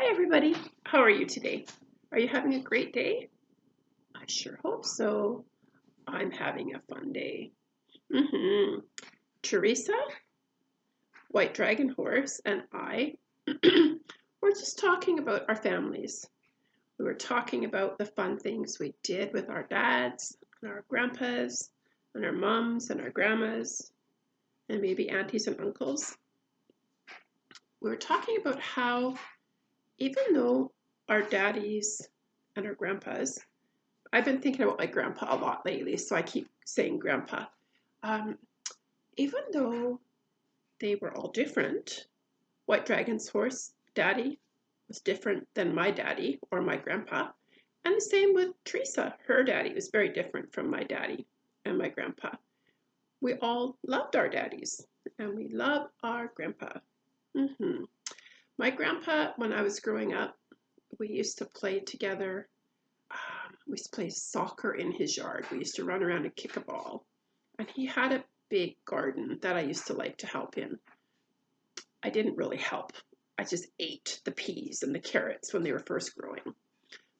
Hi everybody, how are you today? Are you having a great day? I sure hope so. I'm having a fun day. Teresa, White Dragon Horse, and I were just talking about our families. We were talking about the fun things we did with our dads and our grandpas and our mums and our grandmas and maybe aunties and uncles. We were talking about how even though our daddies and our grandpas, I've been thinking about my grandpa a lot lately, so I keep saying grandpa. Even though they were all different, White Dragon's horse daddy was different than my daddy or my grandpa. And the same with Teresa. Her daddy was very different from my daddy and my grandpa. We all loved our daddies and we love our grandpa. My grandpa, when I was growing up, we used to play together. We used to play soccer in his yard. We used to run around and kick a ball. And he had a big garden that I used to like to help in. I didn't really help. I just ate the peas and the carrots when they were first growing.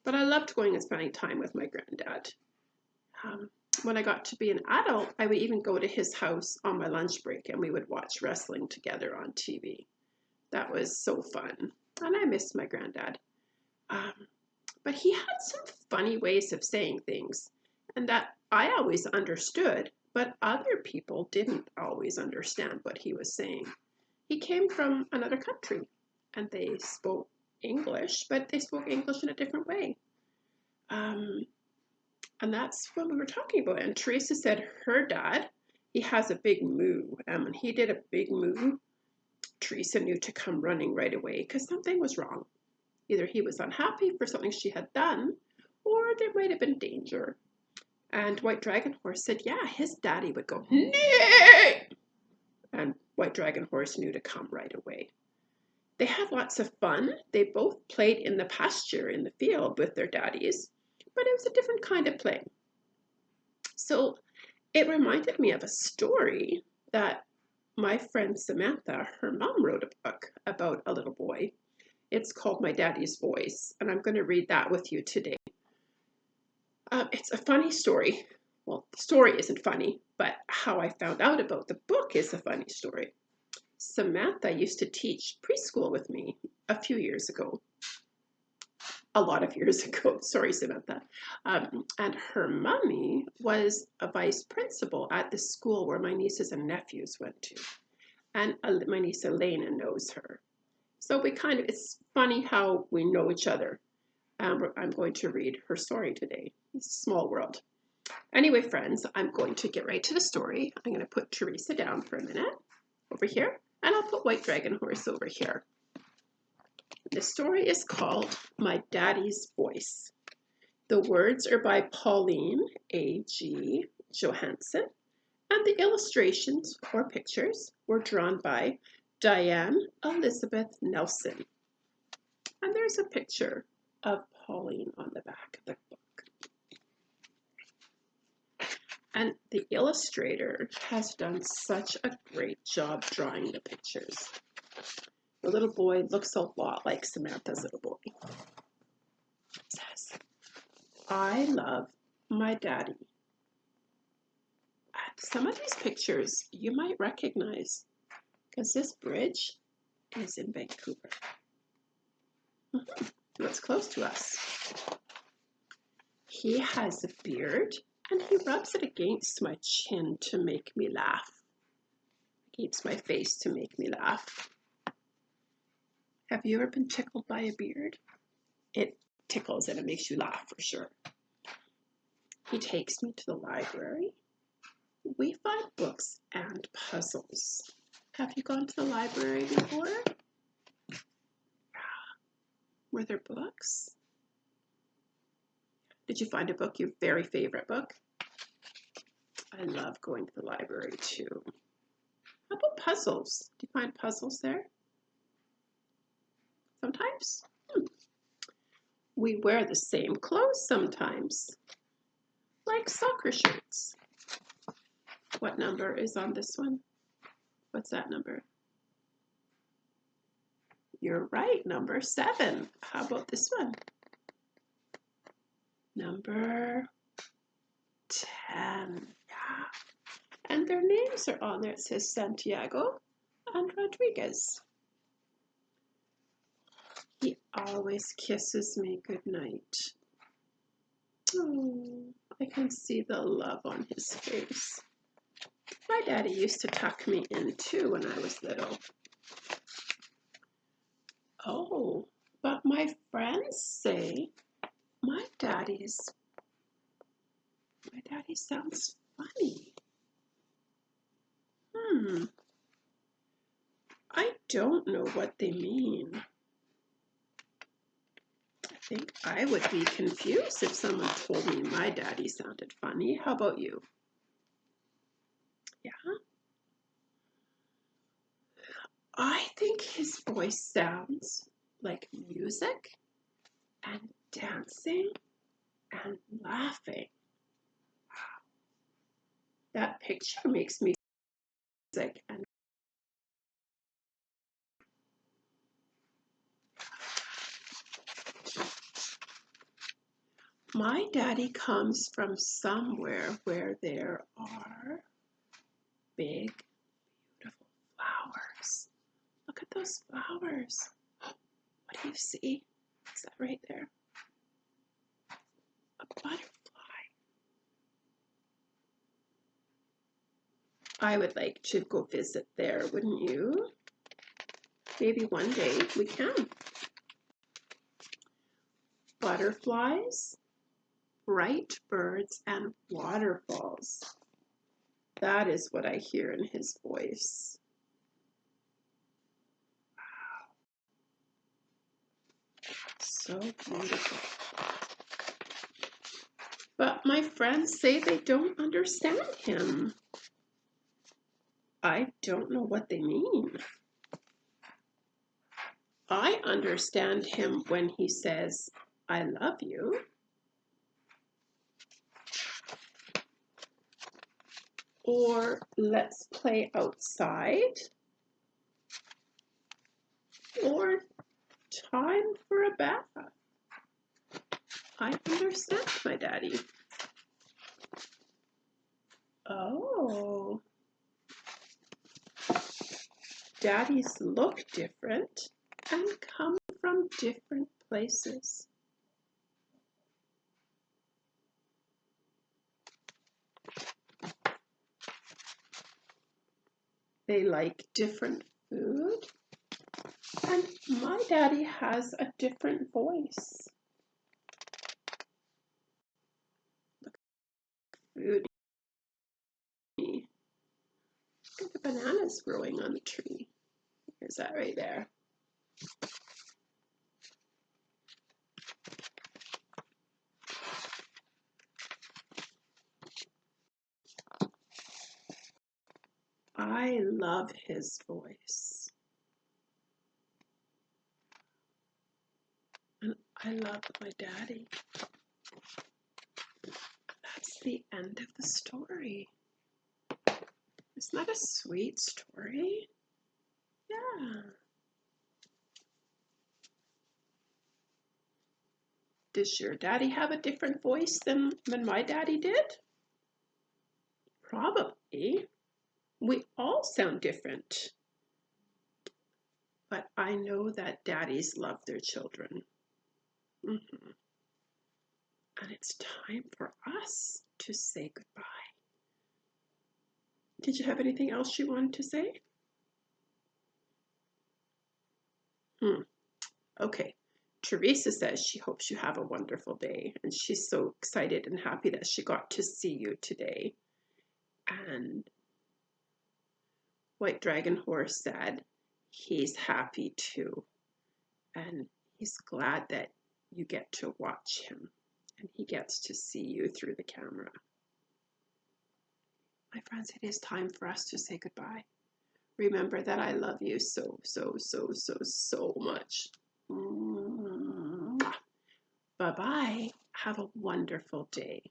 But I loved going and spending time with my granddad. When I got to be an adult, I would even go to his house on my lunch break and we would watch wrestling together on TV. That was so fun. And I missed my granddad. But he had some funny ways of saying things, and that I always understood, but other people didn't always understand what he was saying. He came from another country, and they spoke English, but they spoke English in a different way. And that's what we were talking about. And Teresa said her dad, he has a big moo, and when he did a big moo, Teresa knew to come running right away because something was wrong. Either he was unhappy for something she had done, or there might have been danger. And White Dragon Horse said, yeah, his daddy would go, nay! And White Dragon Horse knew to come right away. They had lots of fun. They both played in the pasture in the field with their daddies, but it was a different kind of play. So it reminded me of a story that my friend Samantha, her mom wrote a book about a little boy. It's called My Daddy's Voice, and I'm going to read that with you today. It's a funny story. Well, the story isn't funny, but how I found out about the book is a funny story. Samantha used to teach preschool with me a few years ago. A lot of years ago. Sorry, Samantha. And her mommy was a vice principal at the school where my nieces and nephews went to. And my niece Elena knows her. So it's funny how we know each other. I'm going to read her story today. It's a small world. Anyway, friends, I'm going to get right to the story. I'm going to put Teresa down for a minute over here, and I'll put White Dragon Horse over here. The story is called My Daddy's Voice. The words are by Pauline A.G. Johansson, and the illustrations or pictures were drawn by Diane Elizabeth Nelson. And there's a picture of Pauline on the back of the book. And the illustrator has done such a great job drawing the pictures. The little boy looks a lot like Samantha's little boy. It says, I love my daddy. And some of these pictures you might recognize because this bridge is in Vancouver. It's close to us. He has a beard and he rubs it against my chin to make me laugh. Against my face to make me laugh. Have you ever been tickled by a beard? It tickles and it makes you laugh for sure. He takes me to the library. We find books and puzzles. Have you gone to the library before? Were there books? Did you find a book, your very favorite book? I love going to the library too. How about puzzles? Do you find puzzles there? Sometimes? We wear the same clothes sometimes, like soccer shirts. What number is on this one? What's that number? You're right, number 7. How about this one? Number 10. Yeah. And their names are on there. It says Santiago and Rodriguez. He always kisses me goodnight. Oh, I can see the love on his face. My daddy used to tuck me in too when I was little. Oh, but my friends say my daddy sounds funny. I don't know what they mean. I think I would be confused if someone told me my daddy sounded funny. How about you? Yeah? I think his voice sounds like music and dancing and laughing. Wow. That picture makes me sick. And my daddy comes from somewhere where there are big, beautiful flowers. Look at those flowers. What do you see? Is that right there? A butterfly. I would like to go visit there, wouldn't you? Maybe one day we can. Butterflies, bright birds, and waterfalls. That is what I hear in his voice. Wow. So beautiful. But my friends say they don't understand him. I don't know what they mean. I understand him when he says, I love you. Or let's play outside. Or time for a bath. I understand my daddy. Oh. Daddies look different and come from different places. They like different food, and my daddy has a different voice. Look at food. Look at the bananas growing on the tree. There's that right there. I love his voice. And I love my daddy. That's the end of the story. Isn't that a sweet story? Yeah. Does your daddy have a different voice than when my daddy did? Probably. We all sound different. But I know that daddies love their children. Mm-hmm. And it's time for us to say goodbye. Did you have anything else you wanted to say? Okay. Teresa says she hopes you have a wonderful day, and she's so excited and happy that she got to see you today. And White Dragon Horse said he's happy too, and he's glad that you get to watch him and he gets to see you through the camera. My friends, it is time for us to say goodbye. Remember that I love you so, so, so, so, so much. Bye-bye. Have a wonderful day.